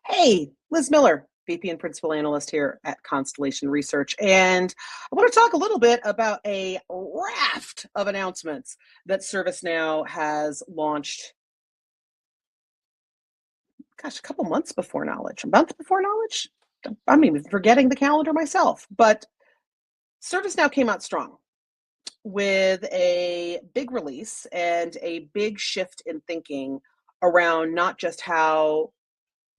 Hey, Liz Miller, VP and Principal Analyst here at Constellation Research. And I want to talk a little bit about a raft of announcements that ServiceNow has launched, a couple months before Knowledge, a month before Knowledge. I'm even forgetting the calendar myself. But ServiceNow came out strong with a big release and a big shift in thinking around not just how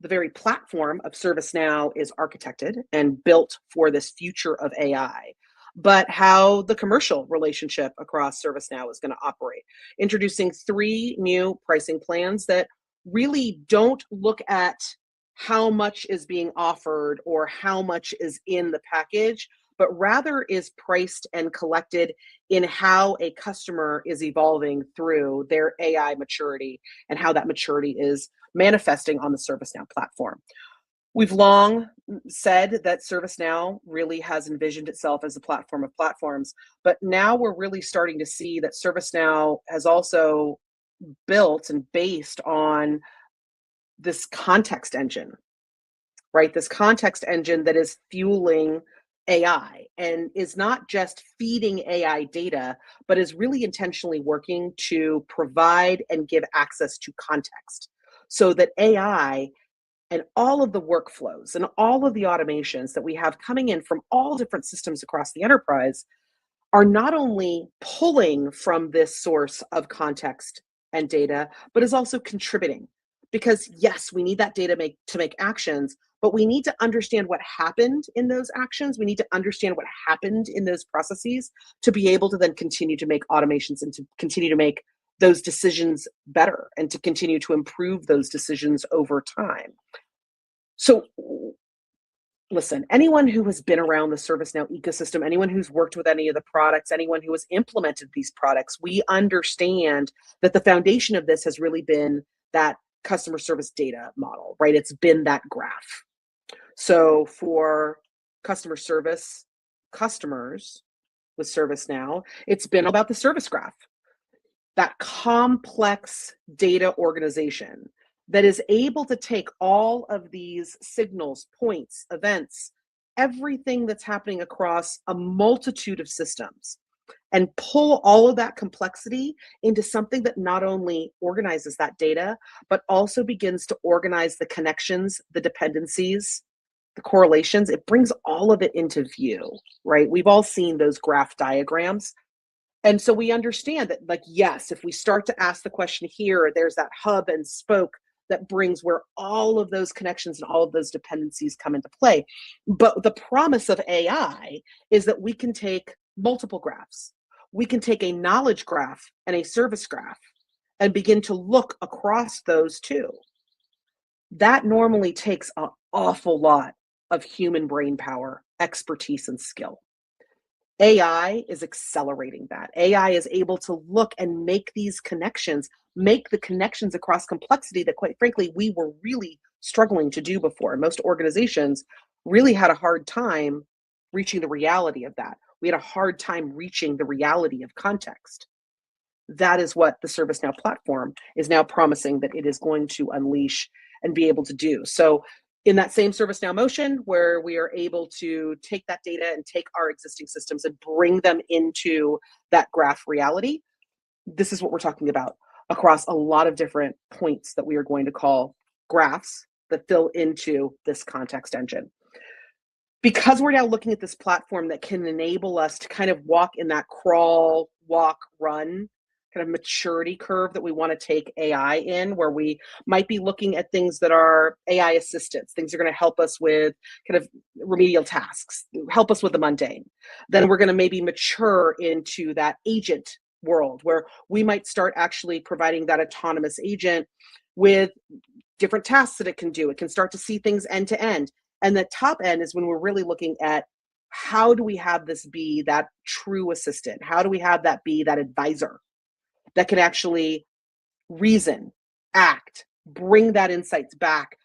the very platform of ServiceNow is architected and built for this future of AI, but how the commercial relationship across ServiceNow is going to operate. Introducing 3 new pricing plans that really don't look at how much is being offered or how much is in the package, but rather is priced and collected in how a customer is evolving through their AI maturity and how that maturity is manifesting on the ServiceNow platform. We've long said that ServiceNow really has envisioned itself as a platform of platforms, but now we're really starting to see that ServiceNow has also built and based on this context engine, right? This context engine that is fueling AI and is not just feeding AI data, but is really intentionally working to provide and give access to context so that AI and all of the workflows and all of the automations that we have coming in from all different systems across the enterprise are not only pulling from this source of context and data, but is also contributing. Because yes, we need that data to make actions, but we need to understand what happened in those actions. We need to understand what happened in those processes to be able to then continue to make automations and to continue to make those decisions better and to continue to improve those decisions over time. So listen, anyone who has been around the ServiceNow ecosystem, anyone who's worked with any of the products, anyone who has implemented these products, we understand that the foundation of this has really been that customer service data model, right? It's been that graph. So for customer service customers with ServiceNow, it's been about the service graph, that complex data organization that is able to take all of these signals, points, events, everything that's happening across a multitude of systems and pull all of that complexity into something that not only organizes that data, but also begins to organize the connections, the dependencies, the correlations. It brings all of it into view, right? We've all seen those graph diagrams. And so we understand that, like, yes, if we start to ask the question here, there's that hub and spoke that brings where all of those connections and all of those dependencies come into play. But the promise of AI is that we can take multiple graphs. We can take a knowledge graph and a service graph and begin to look across those two. That normally takes an awful lot of human brain power, expertise, and skill. AI is accelerating that. AI is able to look and make these connections, make the connections across complexity that, quite frankly, we were really struggling to do before. Most organizations really had a hard time reaching the reality of that. We had a hard time reaching the reality of context. That is what the ServiceNow platform is now promising that it is going to unleash and be able to do. So in that same ServiceNow motion where we are able to take that data and take our existing systems and bring them into that graph reality, this is what we're talking about across a lot of different points that we are going to call graphs that fill into this context engine. Because we're now looking at this platform that can enable us to kind of walk in that crawl, walk, run kind of maturity curve that we want to take AI in, where we might be looking at things that are AI assistants, things that are going to help us with kind of remedial tasks, help us with the mundane. Then we're going to maybe mature into that agent world where we might start actually providing that autonomous agent with different tasks that it can do. It can start to see things end to end. And the top end is when we're really looking at how do we have this be that true assistant? How do we have that be that advisor that can actually reason, act, bring that insights back,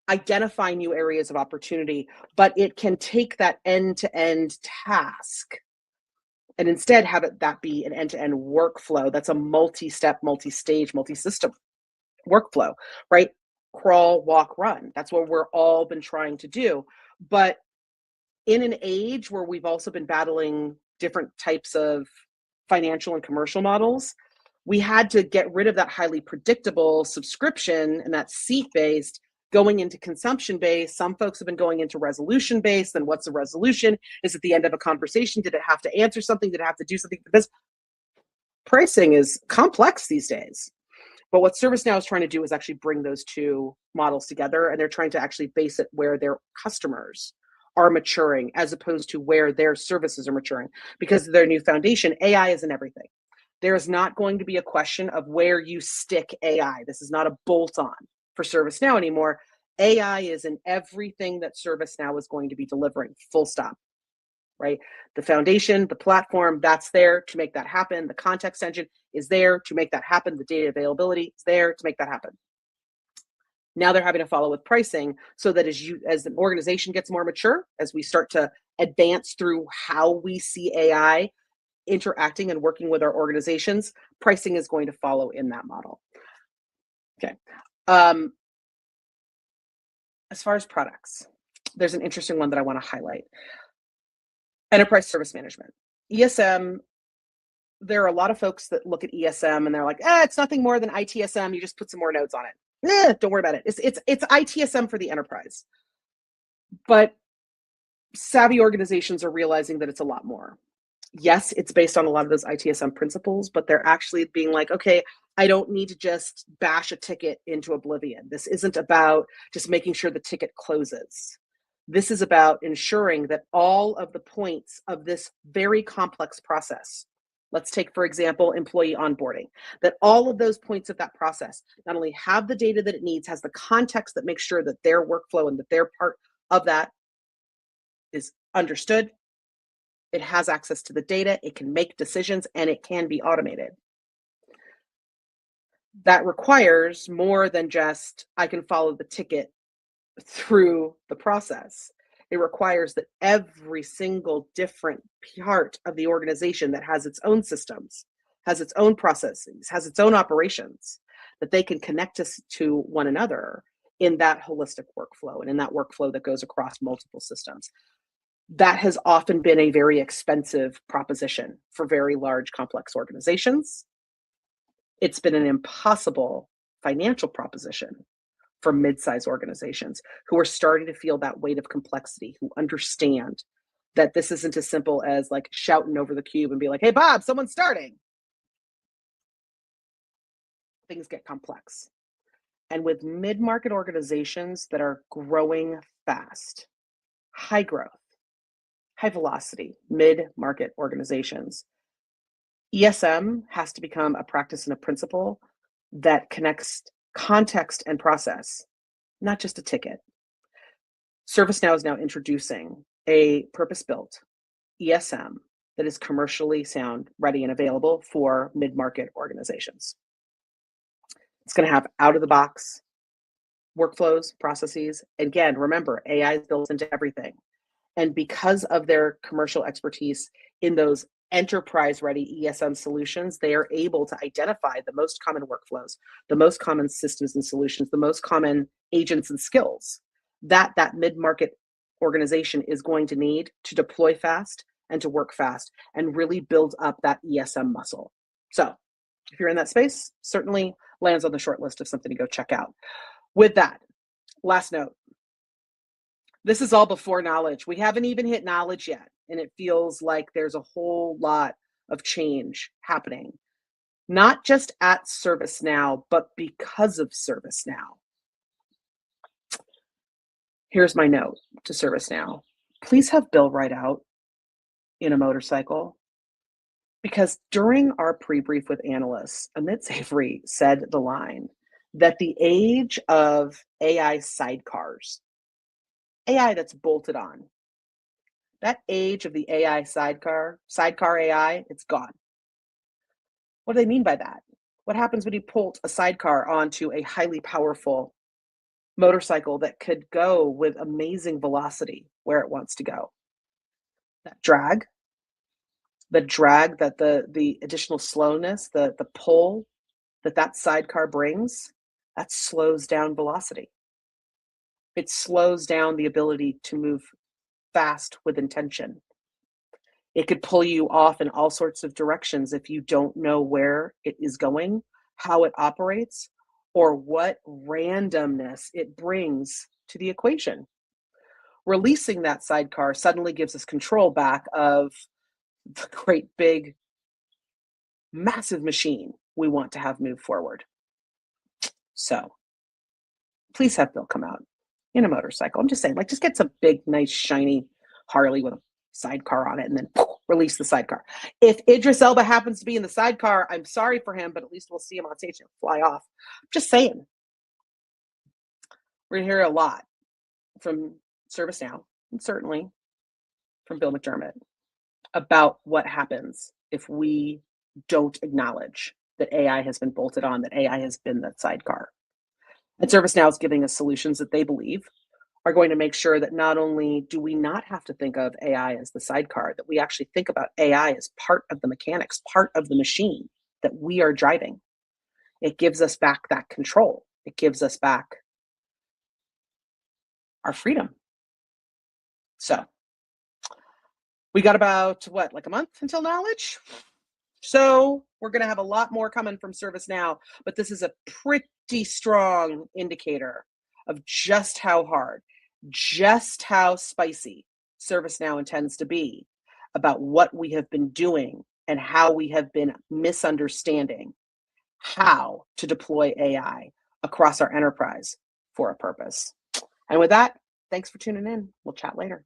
identify new areas of opportunity, but it can take that end-to-end task and instead have that be an end-to-end workflow that's a multi-step, multi-stage, multi-system workflow, right? Crawl, walk, run. That's what we're all been trying to do. But in an age where we've also been battling different types of financial and commercial models, we had to get rid of that highly predictable subscription and that seat-based going into consumption-based. Some folks have been going into resolution-based. Then what's the resolution? Is it the end of a conversation? Did it have to answer something? Did it have to do something? Because pricing is complex these days. But what ServiceNow is trying to do is actually bring those two models together, and they're trying to actually base it where their customers are maturing as opposed to where their services are maturing. Because of their new foundation, AI isn't everything. There is not going to be a question of where you stick AI. This is not a bolt-on for ServiceNow anymore. AI is in everything that ServiceNow is going to be delivering, full stop, right? The foundation, the platform, that's there to make that happen. The context engine is there to make that happen. The data availability is there to make that happen. Now they're having to follow with pricing so that as the organization gets more mature, as we start to advance through how we see AI interacting and working with our organizations, pricing is going to follow in that model. Okay. As far as products, there's an interesting one that I want to highlight. Enterprise Service Management. ESM, there are a lot of folks that look at ESM and they're like, it's nothing more than ITSM. You just put some more nodes on it. Don't worry about it. It's ITSM for the enterprise. But savvy organizations are realizing that it's a lot more. Yes, it's based on a lot of those ITSM principles, but they're actually being like, okay, I don't need to just bash a ticket into oblivion. This isn't about just making sure the ticket closes. This is about ensuring that all of the points of this very complex process, let's take, for example, employee onboarding, that all of those points of that process not only have the data that it needs, has the context that makes sure that their workflow and that their part of that is understood. It has access to the data, it can make decisions, and it can be automated. That requires more than just, I can follow the ticket through the process. It requires that every single different part of the organization that has its own systems, has its own processes, has its own operations, that they can connect us to one another in that holistic workflow and in that workflow that goes across multiple systems. That has often been a very expensive proposition for very large, complex organizations. It's been an impossible financial proposition for mid-sized organizations who are starting to feel that weight of complexity, who understand that this isn't as simple as like shouting over the cube and be like, hey, Bob, someone's starting. Things get complex. And with mid-market organizations that are growing fast, high growth, high velocity, mid-market organizations, ESM has to become a practice and a principle that connects context and process, not just a ticket. ServiceNow is now introducing a purpose-built ESM that is commercially sound, ready, and available for mid-market organizations. It's going to have out-of-the-box workflows, processes. Again, remember, AI is built into everything. And because of their commercial expertise in those enterprise-ready ESM solutions, they are able to identify the most common workflows, the most common systems and solutions, the most common agents and skills that mid-market organization is going to need to deploy fast and to work fast and really build up that ESM muscle. So if you're in that space, certainly lands on the short list of something to go check out. With that, last note. This is all before knowledge. We haven't even hit knowledge yet. And it feels like there's a whole lot of change happening, not just at ServiceNow, but because of ServiceNow. Here's my note to ServiceNow. Please have Bill write out in a motorcycle, because during our pre-brief with analysts, Amit Safri said the line that the age of AI sidecars, AI that's bolted on, that age of the AI sidecar AI, it's gone. What do they mean by that? What happens when you bolt a sidecar onto a highly powerful motorcycle that could go with amazing velocity where it wants to go? That drag The drag that the additional slowness, the pull that sidecar brings, that slows down velocity. It slows down the ability to move fast with intention. It could pull you off in all sorts of directions if you don't know where it is going, how it operates, or what randomness it brings to the equation. Releasing that sidecar suddenly gives us control back of the great big massive machine we want to have move forward. So please have Bill come out in a motorcycle. I'm just saying, like, just get some big, nice, shiny Harley with a sidecar on it and then release the sidecar. If Idris Elba happens to be in the sidecar, I'm sorry for him, but at least we'll see him on stage and fly off. Just saying. We're going to hear a lot from ServiceNow, and certainly from Bill McDermott, about what happens if we don't acknowledge that AI has been bolted on, that AI has been that sidecar. And ServiceNow is giving us solutions that they believe are going to make sure that not only do we not have to think of AI as the sidecar, that we actually think about AI as part of the mechanics, part of the machine that we are driving. It gives us back that control. It gives us back our freedom. So we got about, what, like a month until knowledge? So we're going to have a lot more coming from ServiceNow, but this is a pretty strong indicator of just how hard, just how spicy ServiceNow intends to be about what we have been doing and how we have been misunderstanding how to deploy AI across our enterprise for a purpose. And with that, thanks for tuning in. We'll chat later.